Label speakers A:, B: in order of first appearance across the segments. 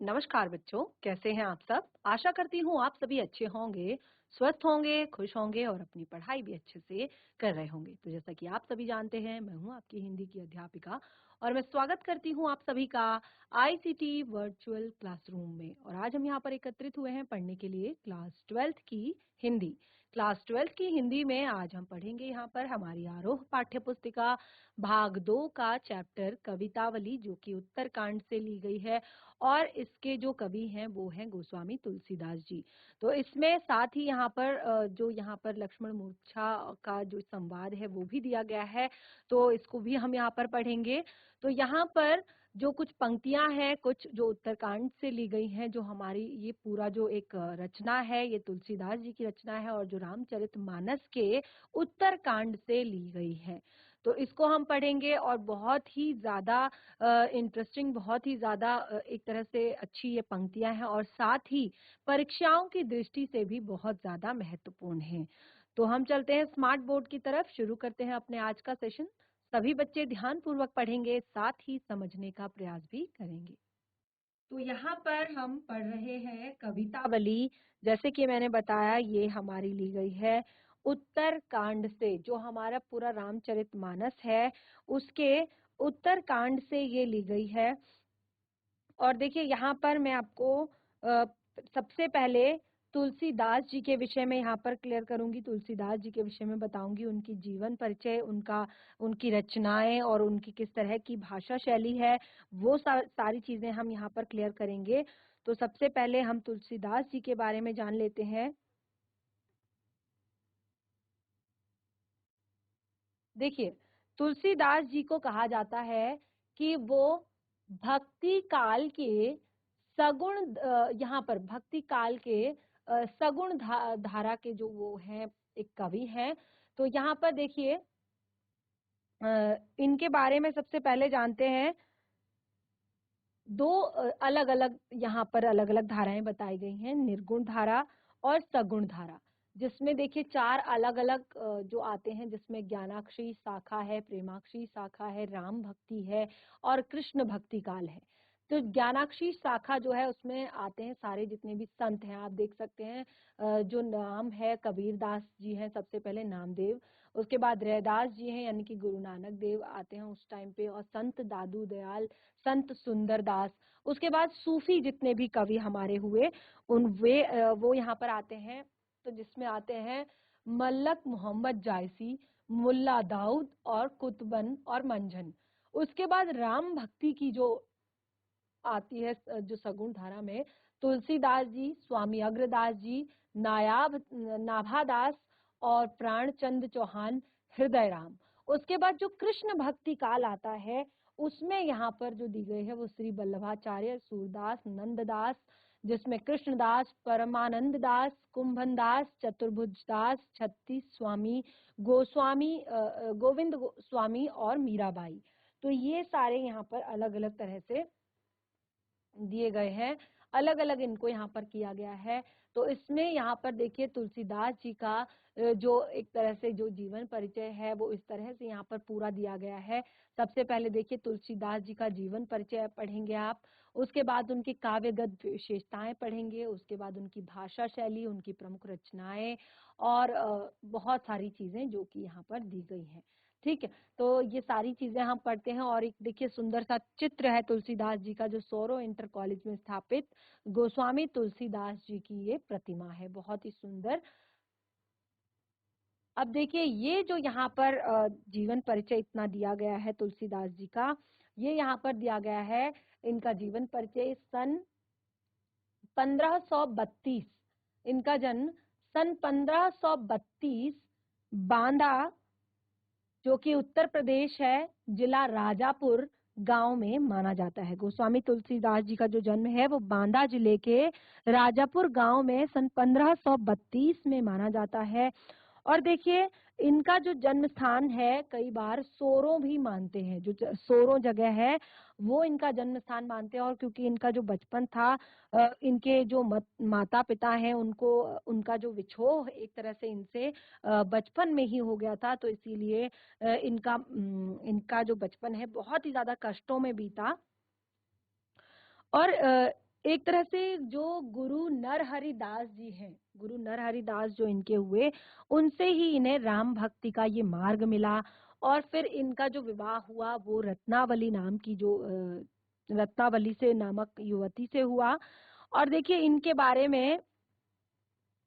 A: नमस्कार बच्चों, कैसे हैं आप सब? आशा करती हूँ आप सभी अच्छे होंगे, स्वस्थ होंगे, खुश होंगे और अपनी पढ़ाई भी अच्छे से कर रहे होंगे। तो जैसा कि आप सभी जानते हैं, मैं हूँ आपकी हिंदी की अध्यापिका और मैं स्वागत करती हूँ आप सभी का आईसीटी वर्चुअल क्लासरूम में। और आज हम यहाँ पर एकत्रित हुए हैं पढ़ने के लिए क्लास 12th की हिंदी। क्लास 12th की हिंदी में आज हम पढ़ेंगे यहाँ पर हमारी आरोह पाठ्य पुस्तिका भाग 2 का चैप्टर कवितावली, जो कि उत्तरकांड से ली गई है और इसके जो कवि हैं वो हैं गोस्वामी तुलसीदास जी। तो इसमें साथ ही यहाँ पर जो यहाँ पर लक्ष्मण मूर्छा का जो संवाद है वो भी दिया गया है, तो इसको भी हम यहाँ पर पढ़ेंगे। तो यहाँ पर जो कुछ पंक्तियां हैं, कुछ जो उत्तरकांड से ली गई हैं, जो हमारी ये पूरा जो एक रचना है, ये तुलसीदास जी की रचना है और जो रामचरितमानस के उत्तरकांड से ली गई है। तो इसको हम पढ़ेंगे और बहुत ही ज्यादा इंटरेस्टिंग, बहुत ही ज्यादा एक तरह से अच्छी ये पंक्तियां हैं और साथ ही परीक्षाओं की दृष्टि से भी बहुत ज्यादा महत्वपूर्ण है। तो हम चलते हैं स्मार्ट बोर्ड की तरफ, शुरू करते हैं अपने आज का सेशन। सभी बच्चे ध्यान पूर्वक पढ़ेंगे, साथ ही समझने का प्रयास भी करेंगे। तो यहाँ पर हम पढ़ रहे हैं कवितावली। जैसे कि मैंने बताया, ये हमारी ली गई है उत्तरकांड से। जो हमारा पूरा रामचरितमानस है उसके उत्तरकांड से ये ली गई है। और देखिए यहाँ पर मैं आपको सबसे पहले तुलसीदास जी के विषय में यहाँ पर क्लियर करूंगी, तुलसीदास जी के विषय में बताऊंगी, उनकी जीवन परिचय, उनकी रचनाएं और उनकी किस तरह की भाषा शैली है, वो सारी चीजें हम यहाँ पर क्लियर करेंगे। तो सबसे पहले हम तुलसीदास जी के बारे में जान लेते हैं। देखिए, तुलसीदास जी को कहा जाता है कि वो भक्ति काल के सगुण, यहाँ पर भक्ति काल के सगुण धारा के जो वो हैं, एक कवि हैं। तो यहाँ पर देखिए, इनके बारे में सबसे पहले जानते हैं। दो अलग अलग यहाँ पर अलग अलग धाराएं बताई गई हैं, निर्गुण धारा और सगुण धारा, जिसमें देखिए चार अलग अलग जो आते हैं, जिसमें ज्ञानाक्षी शाखा है, प्रेमाक्षी शाखा है, राम भक्ति है और कृष्ण भक्ति काल है। तो ज्ञानाक्षी शाखा जो है उसमें आते हैं सारे जितने भी संत हैं। आप देख सकते हैं जो नाम है, कबीर दास जी हैं सबसे पहले, नामदेव, उसके बाद रैदास जी हैं यानी कि गुरु नानक देव आते हैं उस टाइम पे, और संत दादू दयाल, संत सुंदरदास, उसके बाद सूफी जितने भी कवि हमारे हुए वो यहाँ पर आते हैं। तो जिसमें आते हैं मल्लक मोहम्मद जायसी, मुल्ला दाऊद और कुतुबन और मंझन। उसके बाद राम भक्ति की जो आती है, जो सगुण धारा में तुलसीदास जी, स्वामी अग्रदास जी, नाभादास और प्राणचंद चौहान, हृदय राम। उसके बाद जो कृष्ण भक्ति काल आता है उसमें यहाँ पर जो दी गई है वो श्री वल्लभाचार्य, सूरदास, नंददास, जिसमें कृष्णदास, परमानंद दास, कुंभन दास, चतुर्भुज दास, छत्तीस स्वामी, गोविंद स्वामी और मीराबाई। तो ये सारे यहाँ पर अलग अलग तरह से दिए गए हैं, अलग अलग इनको यहाँ पर किया गया है। तो इसमें यहाँ पर देखिए तुलसीदास जी का जो एक तरह से जो जीवन परिचय है वो इस तरह से यहाँ पर पूरा दिया गया है। सबसे पहले देखिए तुलसीदास जी का जीवन परिचय पढ़ेंगे आप, उसके बाद उनकी काव्यगत विशेषताएं पढ़ेंगे, उसके बाद उनकी भाषा शैली, उनकी प्रमुख रचनाएं और बहुत सारी चीजें जो कि यहाँ पर दी गई हैं। ठीक है, तो ये सारी चीजें हम पढ़ते हैं। और एक देखिए सुंदर सा चित्र है तुलसीदास जी का, जो सोरो इंटर कॉलेज में स्थापित गोस्वामी तुलसीदास जी की ये प्रतिमा है, बहुत ही सुंदर। अब देखिए ये जो यहाँ पर जीवन परिचय इतना दिया गया है तुलसीदास जी का, ये यहाँ पर दिया गया है इनका जीवन परिचय सन 1532, इनका जन्म सन 1532 बांदा, जो कि उत्तर प्रदेश है, जिला राजापुर गांव में माना जाता है। गोस्वामी तुलसीदास जी का जो जन्म है वो बांदा जिले के राजापुर गांव में सन 1532 में माना जाता है। और देखिए इनका जो जन्म स्थान है, कई बार सोरो भी मानते हैं, जो सोरो जगह है वो इनका जन्म स्थान मानते हैं। और क्योंकि इनका जो बचपन था, इनके जो माता पिता हैं उनको उनका जो विछोह एक तरह से इनसे बचपन में ही हो गया था, तो इसीलिए इनका जो बचपन है बहुत ही ज्यादा कष्टों में बीता। और एक तरह से जो गुरु नरहरिदास जी हैं, गुरु नरहरिदास जो इनके हुए, उनसे ही इन्हें राम भक्ति का ये मार्ग मिला और फिर इनका जो विवाह हुआ वो रत्नावली नाम की जो रत्नावली से नामक युवती से हुआ। और देखिए इनके बारे में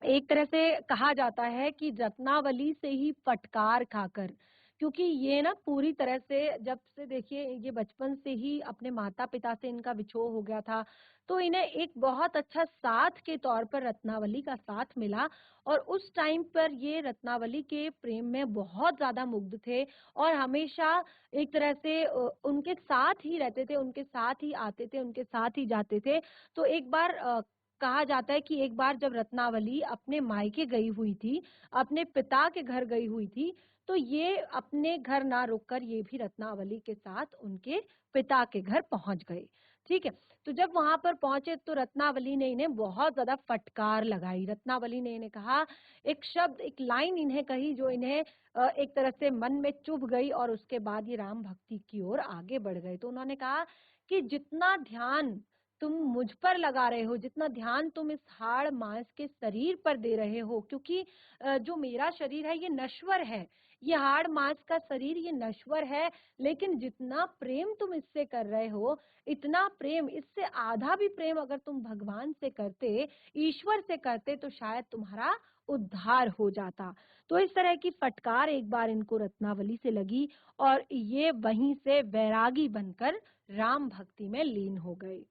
A: एक तरह से कहा जाता है कि रत्नावली से ही फटकार खाकर, क्योंकि ये ना पूरी तरह से जब से देखिए ये बचपन से ही अपने माता पिता से इनका विछोह हो गया था, तो इन्हें एक बहुत अच्छा साथ के तौर पर रत्नावली का साथ मिला। और उस टाइम पर ये रत्नावली के प्रेम में बहुत ज्यादा मुग्ध थे और हमेशा एक तरह से उनके साथ ही रहते थे, उनके साथ ही आते थे, उनके साथ ही जाते थे। तो एक बार कहा जाता है कि एक बार जब रत्नावली अपने मायके गई हुई थी, अपने पिता के घर गई हुई थी, तो ये अपने घर ना रुककर ये भी रत्नावली के साथ उनके पिता के घर पहुंच गए। ठीक है। तो जब वहां पर पहुंचे तो रत्नावली ने इन्हें बहुत ज्यादा फटकार लगाई। रत्नावली ने इन्हें कहा, एक शब्द, एक लाइन इन्हें कही जो इन्हें एक तरह से मन में चुभ गई और उसके बाद ये राम भक्ति की ओर आगे बढ़ गए। तो उन्होंने कहा कि जितना ध्यान तुम मुझ पर लगा रहे हो, जितना ध्यान तुम इस हाड़ मांस के शरीर पर दे रहे हो, क्योंकि जो मेरा शरीर है ये नश्वर है, ये हाड़ मांस का शरीर ये नश्वर है, लेकिन जितना प्रेम तुम इससे कर रहे हो, इतना प्रेम, इससे आधा भी प्रेम अगर तुम भगवान से करते, ईश्वर से करते, तो शायद तुम्हारा उद्धार हो जाता। तो इस तरह की फटकार एक बार इनको रत्नावली से लगी और ये वहीं से वैरागी बनकर राम भक्ति में लीन हो गए।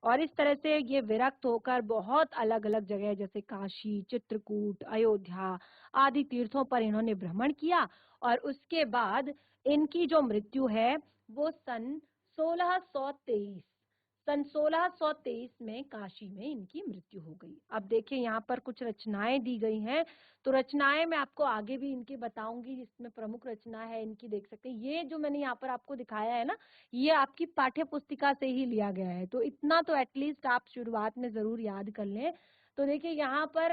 A: और इस तरह से ये विरक्त होकर बहुत अलग अलग जगह जैसे काशी, चित्रकूट, अयोध्या आदि तीर्थों पर इन्होंने भ्रमण किया। और उसके बाद इनकी जो मृत्यु है वो सन 1623 में काशी में इनकी मृत्यु हो गई। अब देखिए यहाँ पर कुछ रचनाएं दी गई हैं, तो रचनाएं मैं आपको आगे भी इनकी बताऊंगी। जिसमें प्रमुख रचना है इनकी, देख सकते हैं, ये जो मैंने यहाँ पर आपको दिखाया है ना, ये आपकी पाठ्य पुस्तिका से ही लिया गया है, तो इतना तो एटलीस्ट आप शुरुआत में जरूर याद कर लें। तो देखिए यहाँ पर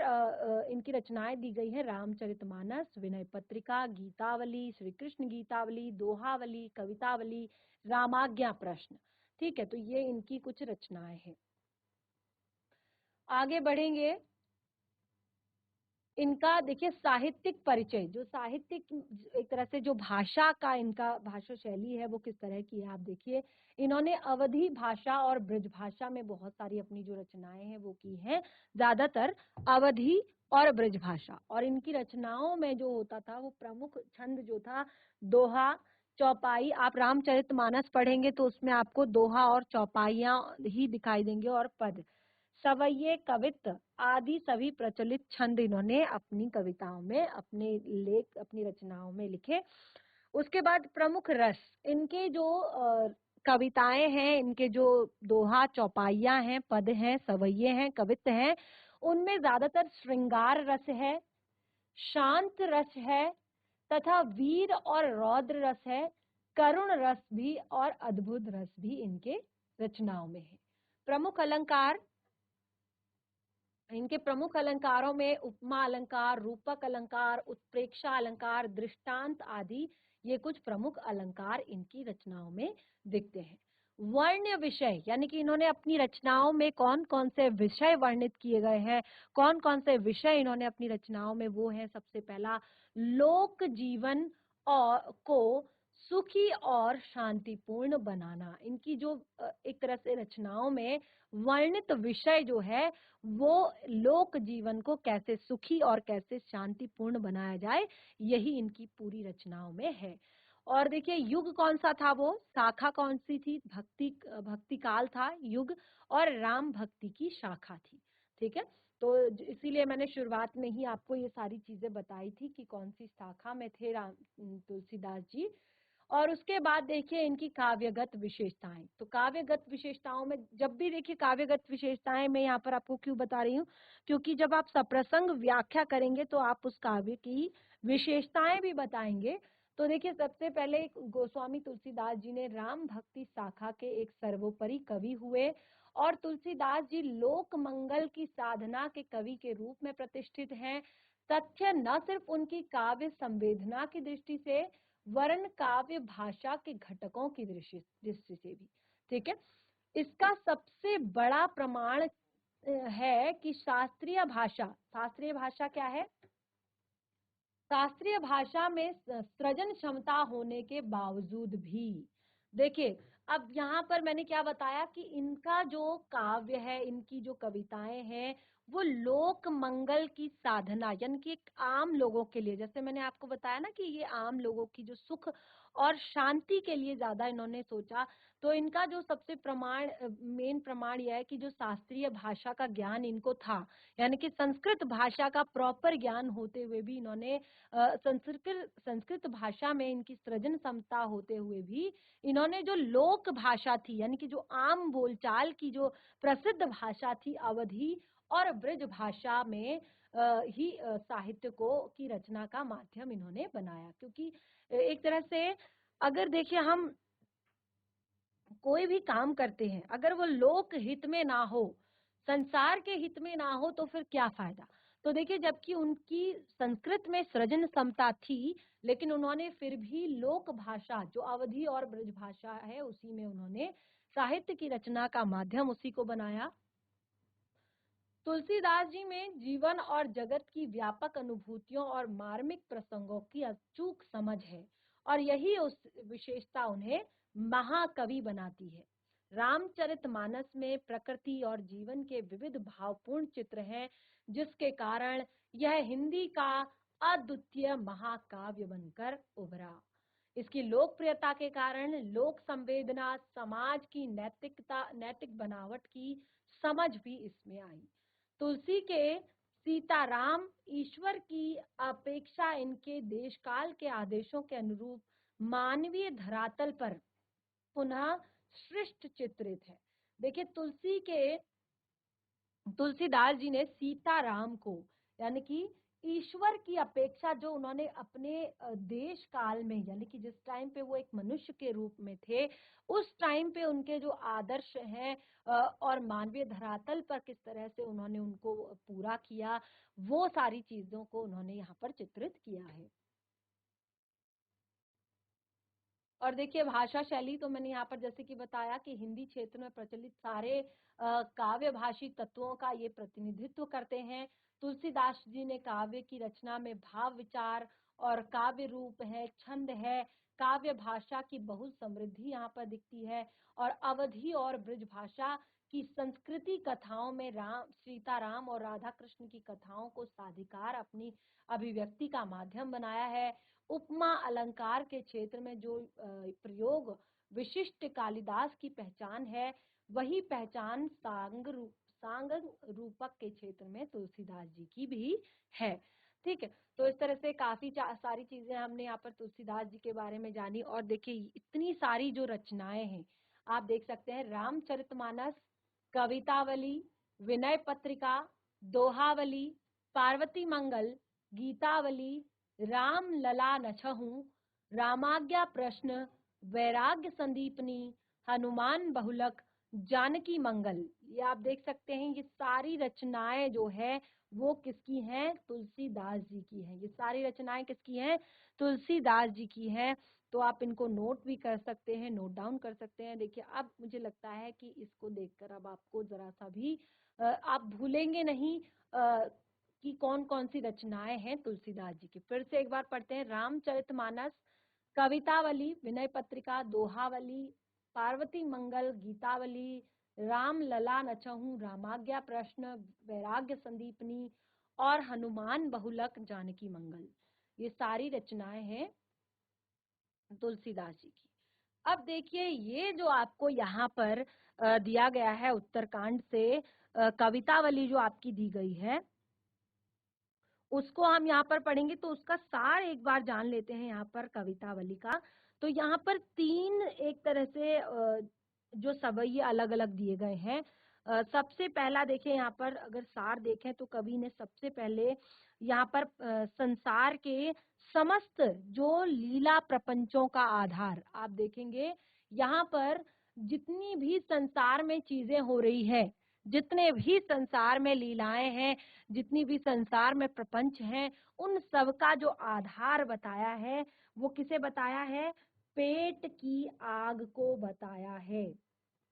A: इनकी रचनाएं दी गई है: रामचरितमानस, विनय पत्रिका, गीतावली, श्री कृष्ण गीतावली, दोहावली, कवितावली, रामाज्ञा प्रश्न। ठीक है, तो ये इनकी कुछ रचनाएं हैं। आगे बढ़ेंगे। इनका देखिए साहित्यिक परिचय, जो साहित्यिक एक तरह से जो भाषा का इनका भाषा शैली है वो किस तरह की है, आप देखिए। इन्होंने अवधी भाषा और ब्रज भाषा में बहुत सारी अपनी जो रचनाएं हैं वो की हैं, ज्यादातर अवधी और ब्रज भाषा। और इनकी रचनाओं में जो होता था वो प्रमुख छंद जो था दोहा, चौपाई। आप रामचरितमानस पढ़ेंगे तो उसमें आपको दोहा और चौपाइयां ही दिखाई देंगे, और पद, सवैये, कवित्त आदि सभी प्रचलित छंद इन्होंने अपनी कविताओं में, अपने लेख, अपनी रचनाओं में लिखे। उसके बाद प्रमुख रस, इनके जो कविताएं हैं, इनके जो दोहा, चौपाइयां हैं, पद हैं, सवैये हैं, कवित्त हैं, उनमें ज्यादातर श्रृंगार रस है, शांत रस है, तथा वीर और रौद्र रस है, करुण रस भी और अद्भुत रस भी इनके रचनाओं में है। प्रमुख अलंकार, इनके प्रमुख अलंकारों में उपमा अलंकार, रूपक अलंकार, उत्प्रेक्षा अलंकार, दृष्टांत आदि, ये कुछ प्रमुख अलंकार इनकी रचनाओं में दिखते हैं। वर्ण विषय, यानी कि इन्होंने अपनी रचनाओं में कौन कौन से विषय वर्णित किए गए हैं, कौन कौन से विषय इन्होंने अपनी रचनाओं में, वो है सबसे पहला लोक जीवन और को सुखी और शांतिपूर्ण बनाना। इनकी जो एक तरह से रचनाओं में वर्णित विषय जो है वो लोक जीवन को कैसे सुखी और कैसे शांतिपूर्ण बनाया जाए, यही इनकी पूरी रचनाओं में है। और देखिए युग कौन सा था, वो शाखा कौन सी थी, भक्ति काल था युग, और राम भक्ति की शाखा थी। ठीक है, तो इसीलिए मैंने शुरुआत में ही आपको ये सारी चीजें बताई थी कि कौन सी शाखा में थे राम तुलसीदास जी। और उसके बाद देखिए इनकी काव्यगत विशेषताएं। तो काव्यगत विशेषताओं में, जब भी देखिए काव्यगत विशेषताएं मैं यहाँ पर आपको क्यों बता रही हूँ, क्योंकि जब आप सप्रसंग व्याख्या करेंगे तो आप उस काव्य की विशेषताएं भी बताएंगे। तो देखिए सबसे पहले गोस्वामी तुलसीदास जी ने राम भक्ति शाखा के एक सर्वोपरि कवि हुए, और तुलसीदास जी लोक मंगल की साधना के कवि के रूप में प्रतिष्ठित हैं। तथ्य न सिर्फ उनकी काव्य संवेदना की दृष्टि से, वरन काव्य भाषा के घटकों की दृष्टि से भी। ठीक है, इसका सबसे बड़ा प्रमाण है कि शास्त्रीय भाषा क्या है? शास्त्रीय भाषा में सृजन क्षमता होने के बावजूद भी, देखिए अब यहाँ पर मैंने क्या बताया कि इनका जो काव्य है, इनकी जो कविताएं हैं, वो लोक मंगल की साधना, यानी कि एक आम लोगों के लिए, जैसे मैंने आपको बताया ना कि ये आम लोगों की जो सुख और शांति के लिए ज्यादा इन्होंने सोचा। तो इनका जो सबसे मेन प्रमाण यह है कि जो शास्त्रीय भाषा का ज्ञान इनको था, यानी कि संस्कृत भाषा का प्रॉपर ज्ञान होते हुए भी इन्होंने संस्कृत संस्कृत भाषा में इनकी सृजन क्षमता होते हुए भी इन्होंने जो लोक भाषा थी, यानी कि जो आम बोलचाल की जो प्रसिद्ध भाषा थी, अवधी और ब्रज भाषा में ही साहित्य को की रचना का माध्यम इन्होंने बनाया। क्योंकि एक तरह से अगर देखिए हम कोई भी काम करते हैं, अगर वो लोक हित में ना हो, संसार के हित में ना हो, तो फिर क्या फायदा। तो देखिए जबकि उनकी संस्कृत में सृजन क्षमता थी, लेकिन उन्होंने फिर भी लोक भाषा जो अवधी और ब्रज भाषा है उसी में उन्होंने साहित्य की रचना का माध्यम उसी को बनाया। तुलसीदास जी में जीवन और जगत की व्यापक अनुभूतियों और मार्मिक प्रसंगों की अचूक समझ है, और यही उस विशेषता उन्हें महाकवि बनाती है। रामचरितमानस में प्रकृति और जीवन के विविध भावपूर्ण चित्र हैं, जिसके कारण यह हिंदी का अद्वितीय महाकाव्य बनकर उभरा। इसकी लोकप्रियता के कारण लोक संवेदना, समाज की नैतिक बनावट की समझ भी इसमें आई। तुलसी के सीताराम ईश्वर की अपेक्षा इनके देश काल के आदेशों के अनुरूप मानवीय धरातल पर पुनः सृष्ट चित्रित है। देखिए तुलसीदास जी ने सीताराम को, यानी कि ईश्वर की अपेक्षा जो उन्होंने अपने देश काल में, यानी कि जिस टाइम पे वो एक मनुष्य के रूप में थे, उस टाइम पे उनके जो आदर्श हैं और मानवीय धरातल पर किस तरह से उन्होंने उनको पूरा किया, वो सारी चीजों को उन्होंने यहाँ पर चित्रित किया है। और देखिए भाषा शैली तो मैंने यहाँ पर जैसे कि बताया कि हिंदी क्षेत्र में प्रचलित सारे काव्य भाषी तत्वों का ये प्रतिनिधित्व करते हैं। तुलसीदास जी ने काव्य की रचना में भाव विचार और काव्य रूप है, छंद है, काव्य भाषा की बहुत समृद्धि यहाँ पर दिखती है। और अवधी और ब्रज भाषा की संस्कृति कथाओं में सीताराम और राधा कृष्ण की कथाओं को साधिकार अपनी अभिव्यक्ति का माध्यम बनाया है। उपमा अलंकार के क्षेत्र में जो प्रयोग विशिष्ट कालिदास की पहचान है, वही पहचान सांग रूपक के क्षेत्र में तुलसीदास जी की भी है। ठीक है, तो इस तरह से काफी सारी चीजें हमने यहाँ पर तुलसीदास जी के बारे में जानी। और देखिए इतनी सारी जो रचनाएं हैं, आप देख सकते हैं, रामचरितमानस, कवितावली, विनय पत्रिका, दोहावली, पार्वती मंगल, गीतावली, राम लला नछहु, रामाज्ञा प्रश्न, वैराग्य संदीपनी, हनुमान बहुलक, जानकी मंगल, ये आप देख सकते हैं। ये सारी रचनाएं जो है वो किसकी हैं? तुलसीदास जी की हैं। ये सारी रचनाएं किसकी हैं? तुलसीदास जी की हैं। तो आप इनको नोट भी कर सकते हैं, नोट डाउन कर सकते हैं। देखिए अब मुझे लगता है कि इसको देखकर अब आपको जरा सा भी आप भूलेंगे नहीं कि कौन कौन सी रचनाएं हैं तुलसीदास जी की। फिर से एक बार पढ़ते हैं। रामचरितमानस, कवितावली, विनय पत्रिका, दोहावली, पार्वती मंगल, गीतावली, राम लला नचहु, रामाज्ञा प्रश्न, वैराग्य संदीपनी और हनुमान बहुलक, जानकी मंगल, ये सारी रचनाएं हैं तुलसीदास जी की। अब देखिए ये जो आपको यहाँ पर दिया गया है उत्तरकांड से कवितावली जो आपकी दी गई है, उसको हम यहाँ पर पढ़ेंगे। तो उसका सार एक बार जान लेते हैं यहाँ पर कवितावली का। तो यहाँ पर तीन एक तरह से जो सवैये अलग अलग दिए गए हैं। सबसे पहला देखिए यहाँ पर अगर सार देखें तो कवि ने सबसे पहले यहाँ पर संसार के समस्त जो लीला प्रपंचों का आधार आप देखेंगे, यहाँ पर जितनी भी संसार में चीजें हो रही है, जितने भी संसार में लीलाएं हैं, जितनी भी संसार में प्रपंच हैं, उन सब का जो आधार बताया है वो किसे बताया है? पेट की आग को बताया है।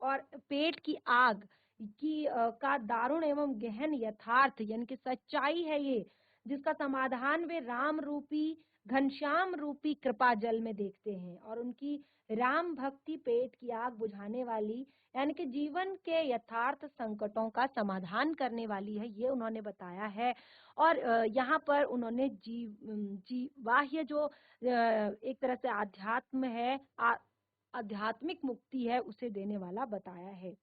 A: और पेट की आग की का दारुण एवं गहन यथार्थ यानी कि सच्चाई है ये, जिसका समाधान वे राम रूपी घनश्याम रूपी कृपा जल में देखते हैं। और उनकी राम भक्ति पेट की आग बुझाने वाली यानी कि जीवन के यथार्थ संकटों का समाधान करने वाली है, ये उन्होंने बताया है। और यहाँ पर उन्होंने बाह्य जो एक तरह से आध्यात्म है, आध्यात्मिक मुक्ति है, उसे देने वाला बताया है।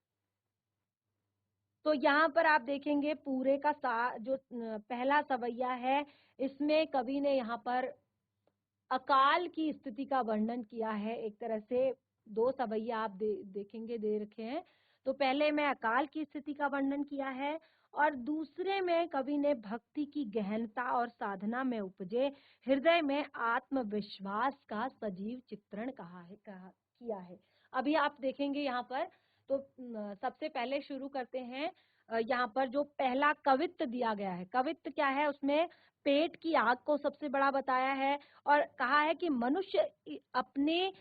A: तो यहाँ पर आप देखेंगे पूरे का जो पहला सवैया है, इसमें कवि ने यहाँ पर अकाल की स्थिति का वर्णन किया है। एक तरह से दो सवैया आप देखेंगे दे रखे हैं। तो पहले में अकाल की स्थिति का वर्णन किया है और दूसरे में कवि ने भक्ति की गहनता और साधना में उपजे हृदय में आत्मविश्वास का सजीव चित्रण किया है। अभी आप देखेंगे यहाँ पर, तो सबसे पहले शुरू करते हैं। यहाँ पर जो पहला कवित्त दिया गया है, कवित्त क्या है, उसमें पेट की आग को सबसे बड़ा बताया है और कहा है कि मनुष्य अपने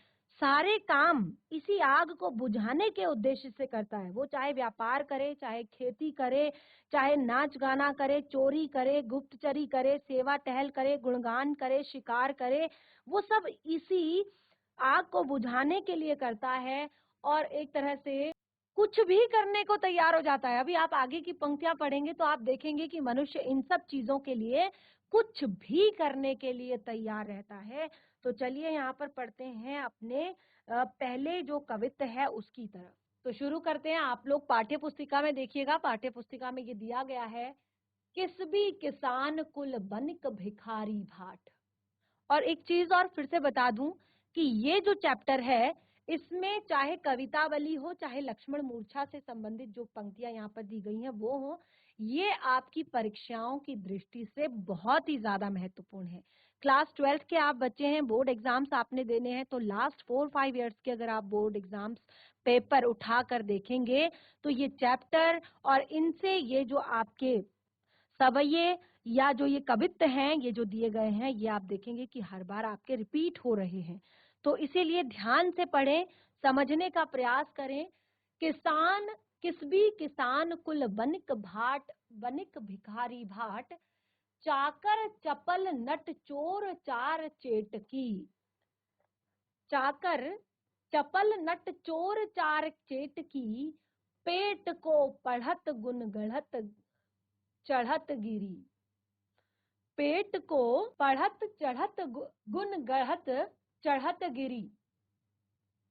A: सारे काम इसी आग को बुझाने के उद्देश्य से करता है। वो चाहे व्यापार करे, चाहे खेती करे, चाहे नाच गाना करे, चोरी करे, गुप्तचरी करे, सेवा टहल करे, गुणगान करे, शिकार करे, वो सब इसी आग को बुझाने के लिए करता है और एक तरह से कुछ भी करने को तैयार हो जाता है। अभी आप आगे की पंक्तियां पढ़ेंगे तो आप देखेंगे कि मनुष्य इन सब चीजों के लिए कुछ भी करने के लिए तैयार रहता है। तो चलिए यहाँ पर पढ़ते हैं अपने पहले जो कवित्त है उसकी तरफ। तो शुरू करते हैं। आप लोग पाठ्य पुस्तिका में देखिएगा, पाठ्य पुस्तिका में ये दिया गया है, किस भी किसान कुल बनिक भिखारी भाट। और एक चीज और फिर से बता दूं कि ये जो चैप्टर है, इसमें चाहे कवितावली हो, चाहे लक्ष्मण मूर्छा से संबंधित जो पंक्तियां यहाँ पर दी गई हैं वो हो, ये आपकी परीक्षाओं की दृष्टि से बहुत ही ज्यादा महत्वपूर्ण है। क्लास 12th के आप बच्चे हैं, बोर्ड एग्जाम्स आपने देने हैं, तो लास्ट 4-5 ईयर्स के अगर आप बोर्ड एग्जाम्स पेपर उठा कर देखेंगे तो ये चैप्टर और इनसे ये जो आपके सवैये या जो ये कवित्त हैं, ये जो दिए गए हैं, ये आप देखेंगे कि हर बार आपके रिपीट हो रहे हैं। तो इसीलिए ध्यान से पढ़ें, समझने का प्रयास करें। किसान किस भी किसान कुल बनिक भाट, बनिक भिखारी भाट, चाकर चपल नट चोर चार चेटकी। चाकर चपल नट चोर चार चेटकी, पेट को पढ़त गुन गढ़त चढ़त गिरी। पेट को पढ़त चढ़त गुन गढ़त चढ़त गिरी।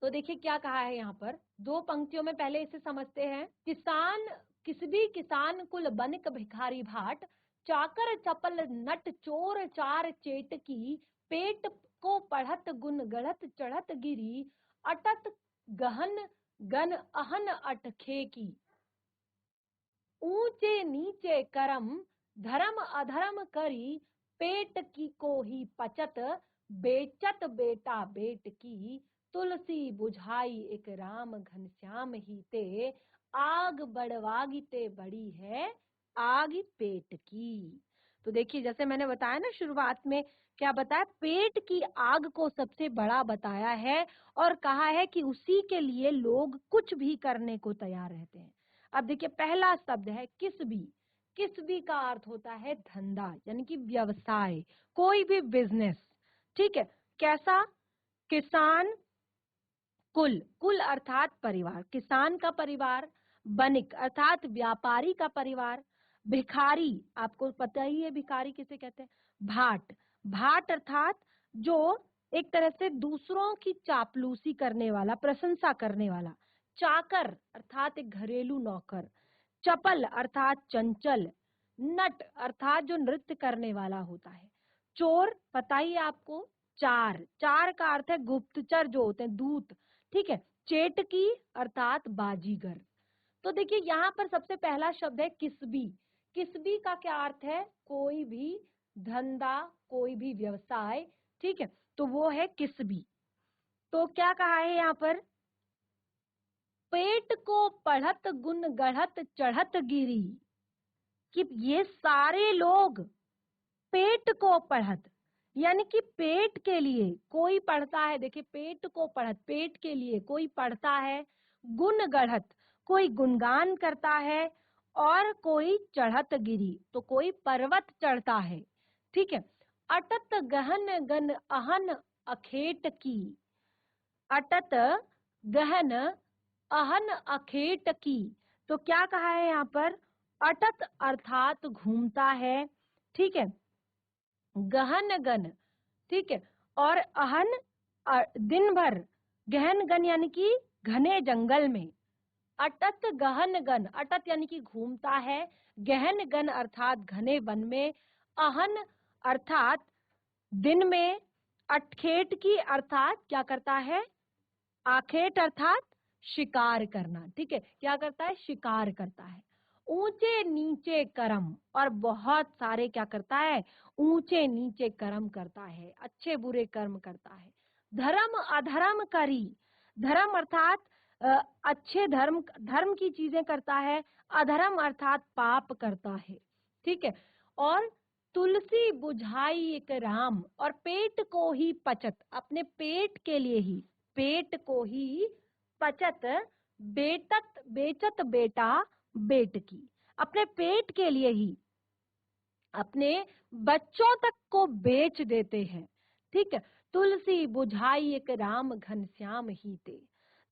A: तो देखिए क्या कहा है यहाँ पर, दो पंक्तियों में पहले इसे समझते हैं। किसान किस भी किसान कुल बनिक भिखारी भाट, चाकर चपल नट चोर चार चेटकी, पेट को पढ़त गुन गढ़त चढ़त गिरी, अटत गहन गन अहन अटखे की। ऊंचे नीचे करम धर्म अधर्म करी, पेट की को ही पचत बेचत बेटा बेट की, तुलसी बुझाई एक राम घनश्याम ही ते, आग बढ़वागी ते बड़ी है आग पेट की। तो देखिए जैसे मैंने बताया ना शुरुआत में, क्या बताया, पेट की आग को सबसे बड़ा बताया है और कहा है कि उसी के लिए लोग कुछ भी करने को तैयार रहते हैं। अब देखिए पहला शब्द है किस भी। किस भी का अर्थ होता है धंधा यानी कि व्यवसाय, कोई भी बिजनेस। ठीक है, कैसा, किसान कुल, कुल अर्थात परिवार, किसान का परिवार, बनिक अर्थात व्यापारी का परिवार, भिखारी आपको पता ही है भिखारी किसे कहते हैं, भाट, भाट अर्थात जो एक तरह से दूसरों की चापलूसी करने वाला, प्रशंसा करने वाला, चाकर अर्थात एक घरेलू नौकर, चपल अर्थात चंचल, नट अर्थात जो नृत्य करने वाला होता है, चोर पता ही है आपको, चार, चार का अर्थ है गुप्तचर जो होते हैं, दूत। ठीक है, चेटकी अर्थात बाजीगर। तो देखिए यहाँ पर सबसे पहला शब्द है किसबी। किसबी का क्या अर्थ है, कोई भी धंधा, कोई भी व्यवसाय। ठीक है, तो वो है किसबी। तो क्या कहा है यहाँ पर, पेट को पढ़त गुन गढ़त चढ़त गिरी, कि ये सारे लोग पेट को पढ़त यानी कि पेट के लिए कोई पढ़ता है। देखिए पेट को पढ़त, पेट के लिए कोई पढ़ता है, गुण गढ़त, कोई गुणगान करता है, और कोई चढ़त गिरी, तो कोई पर्वत चढ़ता है। ठीक है। अटत गहन गन अहन अखेट की, अटत गहन अहन अखेट की, तो क्या कहा है यहाँ पर? अटत अर्थात घूमता है, ठीक है। गहन गन, ठीक है। और अहन दिन भर, गहन गन यानी कि घने जंगल में। अटत गहन गन, अटत यानी कि घूमता है, गहन गन अर्थात घने वन में, अहन अर्थात दिन में, अटखेट की अर्थात क्या करता है? आखेट अर्थात शिकार करना, ठीक है। क्या करता है? शिकार करता है। ऊंचे नीचे कर्म, और बहुत सारे क्या करता है? ऊंचे नीचे कर्म करता है, अच्छे बुरे कर्म करता है। धर्म अधर्म करी, धर्म अर्थात अच्छे धर्म, धर्म की चीजें करता है, अधर्म अर्थात पाप करता है, ठीक है। और तुलसी बुझाई एक राम, और पेट को ही पचत, अपने पेट के लिए ही, पेट को ही पचत, बेटत बेचत बेटा बेट की, अपने पेट के लिए ही अपने बच्चों तक को बेच देते हैं, ठीक है। तुलसी बुझाई एक राम घनश्याम ही ते,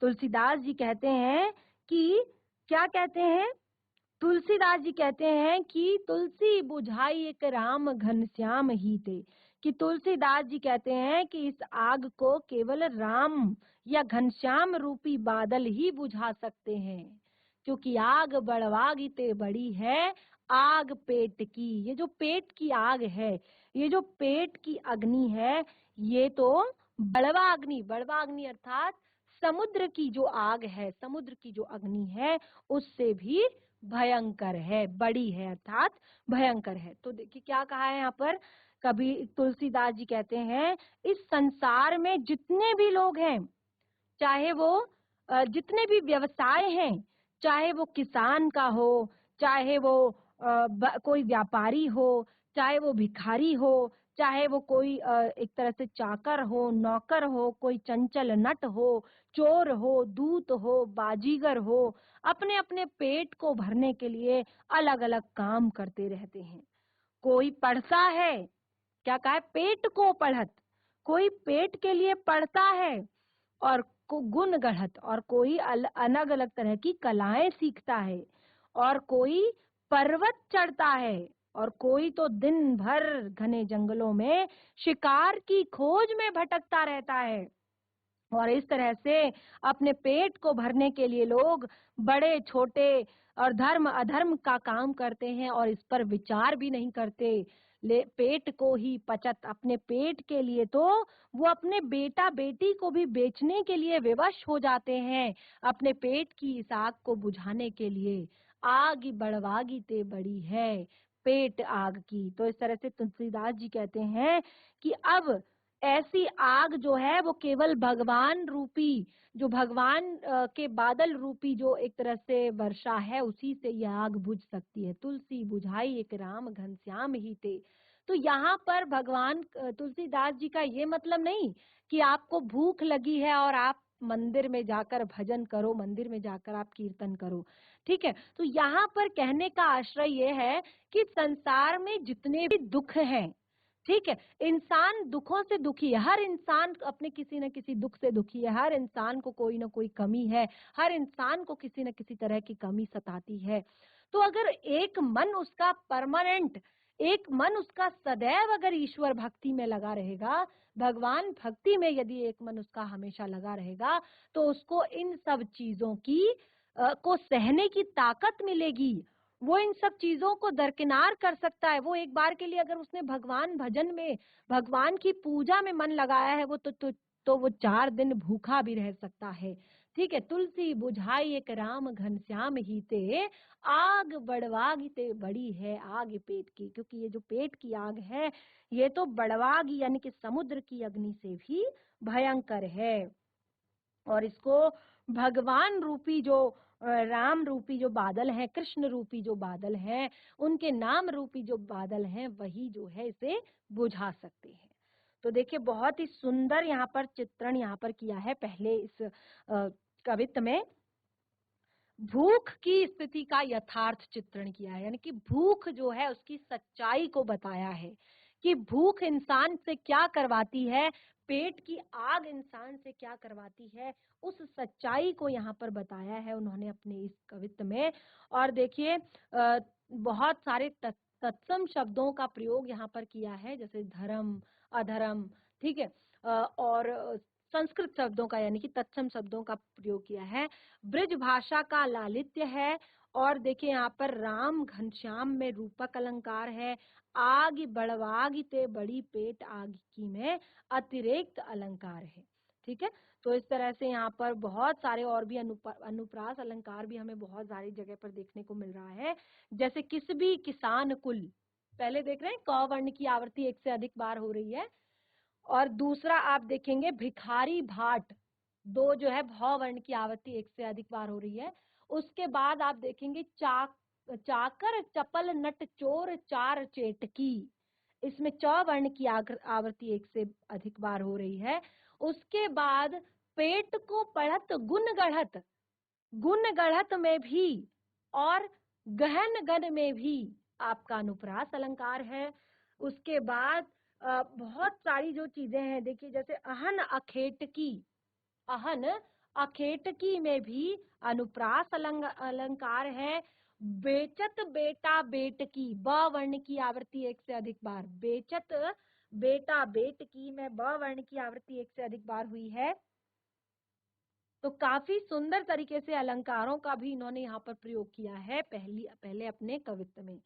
A: तुलसीदास जी कहते हैं कि, क्या कहते हैं? तुलसीदास जी कहते हैं कि तुलसी बुझाई एक राम घनश्याम ही थे, कि तुलसीदास जी कहते हैं कि इस आग को केवल राम या घनश्याम रूपी बादल ही बुझा सकते हैं, क्योंकि आग बड़वागी ते बड़ी है, आग पेट की। ये जो पेट की आग है, ये जो पेट की अग्नि है, ये तो बड़वा अग्नि, बड़वा अग्नि अर्थात समुद्र की जो आग है, समुद्र की जो अग्नि है, उससे भी भयंकर है, बड़ी है अर्थात भयंकर है। तो देखिए क्या कहा है यहाँ पर, कभी तुलसीदास जी कहते हैं, इस संसार में जितने भी लोग हैं, चाहे वो जितने भी व्यवसाय हैं, चाहे वो किसान का हो, चाहे वो कोई व्यापारी हो, चाहे वो भिखारी हो, चाहे वो कोई एक तरह से चाकर हो, नौकर हो, कोई चंचल नट हो, चोर हो, दूत हो, बाजीगर हो, अपने अपने पेट को भरने के लिए अलग अलग काम करते रहते हैं। कोई पढ़ता है, क्या कहा है? पेट को पढ़त, कोई पेट के लिए पढ़ता है, और गुण गढ़त, और कोई अलग अलग तरह की कलाएं सीखता है, और कोई पर्वत चढ़ता है, और कोई तो दिन भर घने जंगलों में शिकार की खोज में भटकता रहता है। और इस तरह से अपने पेट को भरने के लिए लोग बड़े छोटे और धर्म अधर्म का काम करते हैं, और इस पर विचार भी नहीं करते। पेट को ही पचत, अपने पेट के लिए तो वो अपने बेटा बेटी को भी बेचने के लिए विवश हो जाते हैं, अपने पेट की इस आग को बुझाने के लिए। आग बड़वागी ते बड़ी है, पेट आग की। तो इस तरह से तुलसीदास जी कहते हैं कि अब ऐसी आग जो है वो केवल भगवान रूपी, जो भगवान के बादल रूपी जो एक तरह से वर्षा है, उसी से यह आग बुझ सकती है। तुलसी बुझाई एक राम घनश्याम ही ते। तो यहाँ पर भगवान तुलसीदास जी का ये मतलब नहीं कि आपको भूख लगी है और आप मंदिर में जाकर भजन करो, मंदिर में जाकर आप कीर्तन करो, ठीक है। तो यहाँ पर कहने का आश्रय ये है कि संसार में जितने भी दुख हैं, ठीक है, इंसान दुखों से दुखी है, हर इंसान अपने किसी न किसी दुख से दुखी है, हर इंसान को कोई ना कोई कमी है, हर इंसान को किसी न किसी तरह की कमी सताती है। तो अगर एक मन उसका परमानेंट, एक मन उसका सदैव अगर ईश्वर भक्ति में लगा रहेगा, भगवान भक्ति में यदि एक मन उसका हमेशा लगा रहेगा, तो उसको इन सब चीजों की को सहने की ताकत मिलेगी। वो इन सब चीजों को दरकिनार कर सकता है। वो एक बार के लिए अगर उसने भगवान भजन में, भगवान की पूजा में मन लगाया है, वो तो वो 4 दिन भूखा भी रह सकता है, ठीक है। तुलसी बुझाई एक राम घनश्याम ही ते, आग बड़वागी ते बड़ी है आग पेट की, क्योंकि ये जो पेट की आग है, ये तो बड़वागी यानी कि समुद्र की अग्नि से भी भयंकर है। और इसको भगवान रूपी जो राम रूपी जो बादल हैं, कृष्ण रूपी जो बादल हैं, उनके नाम रूपी जो बादल हैं, वही जो है इसे बुझा सकते हैं। तो देखिए बहुत ही सुंदर यहाँ पर चित्रण यहाँ पर किया है पहले इस कवित्त में। भूख की स्थिति का यथार्थ चित्रण किया है, यानी कि भूख जो है उसकी सच्चाई को बताया है कि भूख इंसान से क्या करवाती है, पेट की आग इंसान से क्या करवाती है, उस सच्चाई को यहाँ पर बताया है उन्होंने अपने इस कवित्त में। और देखिए बहुत सारे तत्सम शब्दों का प्रयोग यहाँ पर किया है, जैसे धर्म, अधर्म, ठीक है, और संस्कृत शब्दों का यानी कि तत्सम शब्दों का प्रयोग किया है। ब्रज भाषा का लालित्य है। और देखिए यहाँ पर राम घनश्याम में रूपक अलंकार है। आग बड़वाग ते बड़ी पेट आग की में अतिरिक्त अलंकार है। ठीक है, तो इस तरह से यहाँ पर बहुत सारे और भी अनुप्रास अलंकार भी हमें बहुत सारी जगह पर देखने को मिल रहा है। जैसे किस भी किसान कुल, पहले देख रहे हैं क वर्ण की आवृत्ति एक से अधिक बार हो रही है। और दूसरा आप देखेंगे भिखारी भाट, दो जो है भ वर्ण की आवृत्ति एक से अधिक बार हो रही है। उसके बाद आप देखेंगे चाकर चपल नट चोर चार चेटकी, इसमें च वर्ण की आवृत्ति एक से अधिक बार हो रही है। उसके बाद पेट को पढ़त गुण गढ़त में भी और गहन गण में भी आपका अनुप्रास अलंकार है। उसके बाद बहुत सारी जो चीजें हैं, देखिए जैसे अहन अखेटकी में भी अनुप्रास अलंकार है। बेचत बेटा बेटकी, ब वर्ण की आवृत्ति एक से अधिक बार, बेचत बेटा बेटकी में ब वर्ण की आवृत्ति एक से अधिक बार हुई है। तो काफी सुंदर तरीके से अलंकारों का भी इन्होंने यहाँ पर प्रयोग किया है पहले अपने कवित्व में।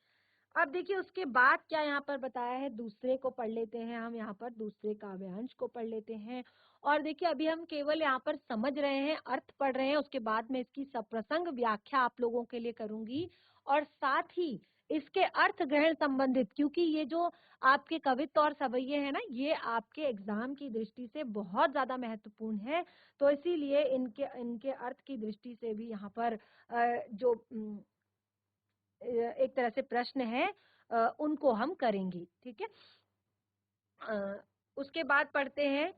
A: अब देखिए उसके बाद क्या यहाँ पर बताया है, दूसरे को पढ़ लेते हैं हम, यहाँ पर दूसरे काव्यांश को पढ़ लेते हैं। और देखिए अभी हम केवल यहाँ पर समझ रहे हैं, अर्थ पढ़ रहे हैं, उसके बाद में इसकी सप्रसंग व्याख्या आप लोगों के लिए करूंगी। और साथ ही इसके अर्थ ग्रहण संबंधित, क्योंकि ये जो आपके कवित्व और सवैये हैं ना, ये आपके एग्जाम की दृष्टि से बहुत ज्यादा महत्वपूर्ण है। तो इसीलिए इनके इनके अर्थ की दृष्टि से भी यहाँ पर जो एक तरह से प्रश्न है उनको हम करेंगे। ठीक है, उसके बाद पढ़ते हैं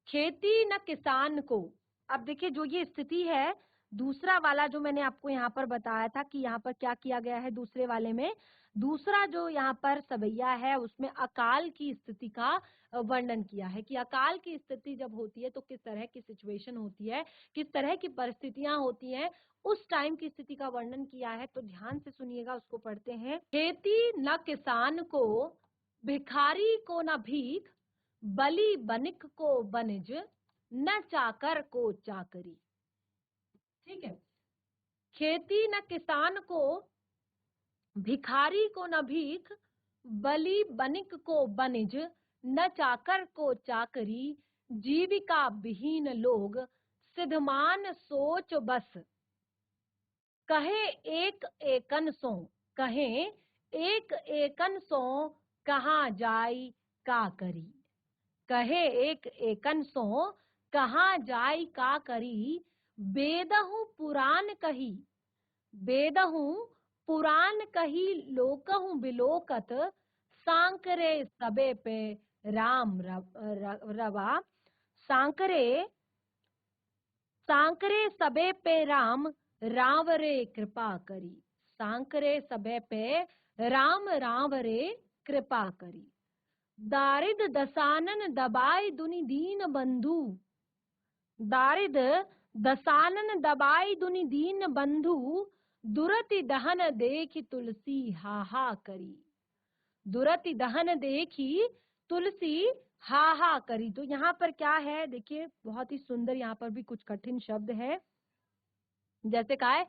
A: खेती न किसान को। अब देखिए जो ये स्थिति है, दूसरा वाला जो मैंने आपको यहाँ पर बताया था कि यहाँ पर क्या किया गया है दूसरे वाले में, दूसरा जो यहाँ पर सवैया है उसमें अकाल की स्थिति का वर्णन किया है कि अकाल की स्थिति जब होती है तो किस तरह की सिचुएशन होती है, किस तरह की परिस्थितियां होती हैं, उस टाइम की स्थिति का वर्णन किया है। तो ध्यान से सुनिएगा, उसको पढ़ते हैं। खेती न किसान को, भिखारी को न भीख, बलि बनिक को बनिज, न चाकर को चाकरी। ठीक है, खेती न किसान को, भिखारी को न भीख, बलि बनिक को बनिज, न चाकर को चाकरी, जीविका विहीन लोग, सिद्धमान सोच बस, कहे एक एकन सो, कहे एक एकन सो, कहाँ जाई का करी, कहे एक एकन सो, कहाँ जाई का करी, बेदहु पुराण कही, बेदहु पुराण कही, लोकहु बिलोकत, सांकरे सबे पे राम रवा, सांकरे सांकरे सबे पे राम रावरे कृपा करी, सांकरे सबे पे राम रावरे कृपा करी, दारिद दसानन दबाई दुनि दीन बंधु, दारिद दसानन दबाई दुनि दीन बंधु, दुरति दहन देखी तुलसी हाहा करी, दुरति दहन देखी तुलसी हाहा करी। तो यहाँ पर क्या है देखिए, बहुत ही सुंदर यहाँ पर भी कुछ कठिन शब्द है। जैसे कहा है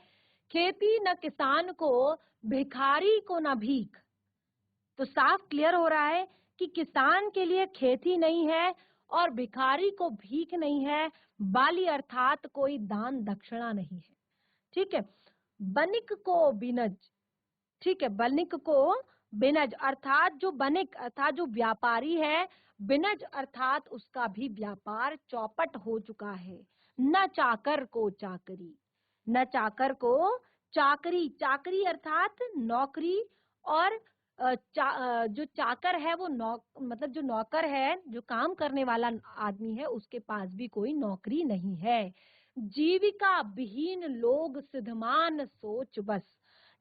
A: खेती न किसान को, भिखारी को न भीख, तो साफ क्लियर हो रहा है कि किसान के लिए खेती नहीं है और भिखारी को भीख नहीं है, बाली अर्थात कोई दान दक्षिणा नहीं है। ठीक है, बनिक को बिनज, ठीक है, बनिक को बिनज अर्थात जो बनिक अर्थात जो व्यापारी है, बिनज अर्थात उसका भी व्यापार चौपट हो चुका है। न चाकर को चाकरी, न चाकर को चाकरी, चाकरी अर्थात नौकरी, और जो चाकर है वो मतलब जो नौकर है, जो काम करने वाला आदमी है, उसके पास भी कोई नौकरी नहीं है। जीविका विहीन लोग सिद्धमान सोच बस।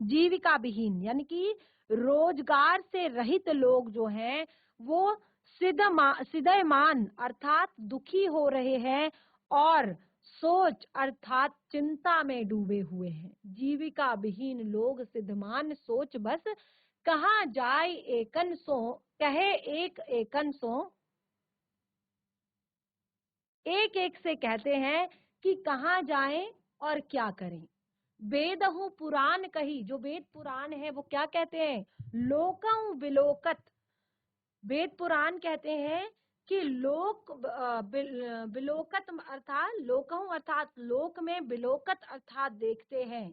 A: जीविका विहीन यानी कि रोजगार से रहित लोग जो हैं वो सिदयमान अर्थात दुखी हो रहे हैं और सोच अर्थात चिंता में डूबे हुए हैं। जीविका विहीन लोग सिद्धमान सोच बस, कहाँ जाए एकन सो, कहे एक एकन सो। एक एक से कहते हैं कि कहाँ जाएं और क्या करें। वेदहु पुराण कही, जो वेद पुराण है वो क्या कहते हैं, लोकं विलोकत। वेद पुराण कहते हैं कि विलोकत अर्थात लोकहु अर्थात लोक में, विलोकत अर्थात देखते हैं।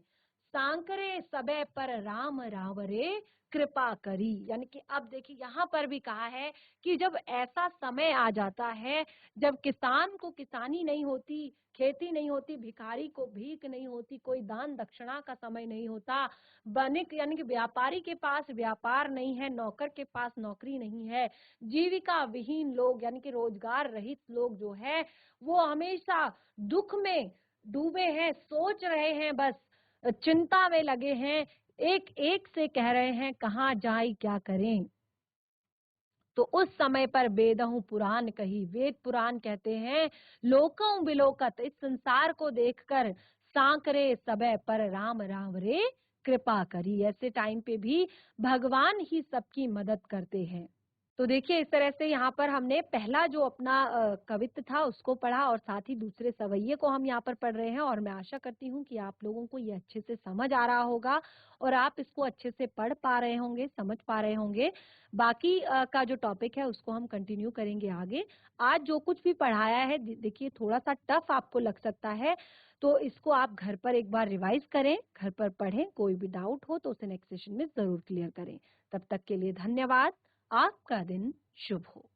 A: सांकरे सबे पर राम रावरे कृपा करी, यानी कि अब देखिए यहाँ पर भी कहा है कि जब ऐसा समय आ जाता है जब किसान को किसानी नहीं होती, खेती नहीं होती, भिखारी को भीख नहीं होती, कोई दान दक्षिणा का समय नहीं होता, वणिक यानी कि व्यापारी के पास व्यापार नहीं है, नौकर के पास नौकरी नहीं है, जीविका विहीन लोग यानी कि रोजगार रहित लोग जो है वो हमेशा दुख में डूबे हैं, सोच रहे हैं, बस चिंता में लगे हैं, एक एक से कह रहे हैं कहाँ जाए क्या करें। तो उस समय पर वेदहु पुराण कही, वेद पुराण कहते हैं लोकं विलोकत, इस संसार को देखकर सांकरे सबे पर राम राम रे कृपा करी। ऐसे टाइम पे भी भगवान ही सबकी मदद करते हैं। तो देखिए इस तरह से यहाँ पर हमने पहला जो अपना कवित्त था उसको पढ़ा और साथ ही दूसरे सवैये को हम यहाँ पर पढ़ रहे हैं, और मैं आशा करती हूँ कि आप लोगों को ये अच्छे से समझ आ रहा होगा और आप इसको अच्छे से पढ़ पा रहे होंगे, समझ पा रहे होंगे। बाकी का जो टॉपिक है उसको हम कंटिन्यू करेंगे आगे। आज जो कुछ भी पढ़ाया है देखिए थोड़ा सा टफ आपको लग सकता है, तो इसको आप घर पर एक बार रिवाइज करें, घर पर पढ़ें, कोई भी डाउट हो तो उसे नेक्स्ट सेशन में जरूर क्लियर करें। तब तक के लिए धन्यवाद। आपका दिन शुभ हो।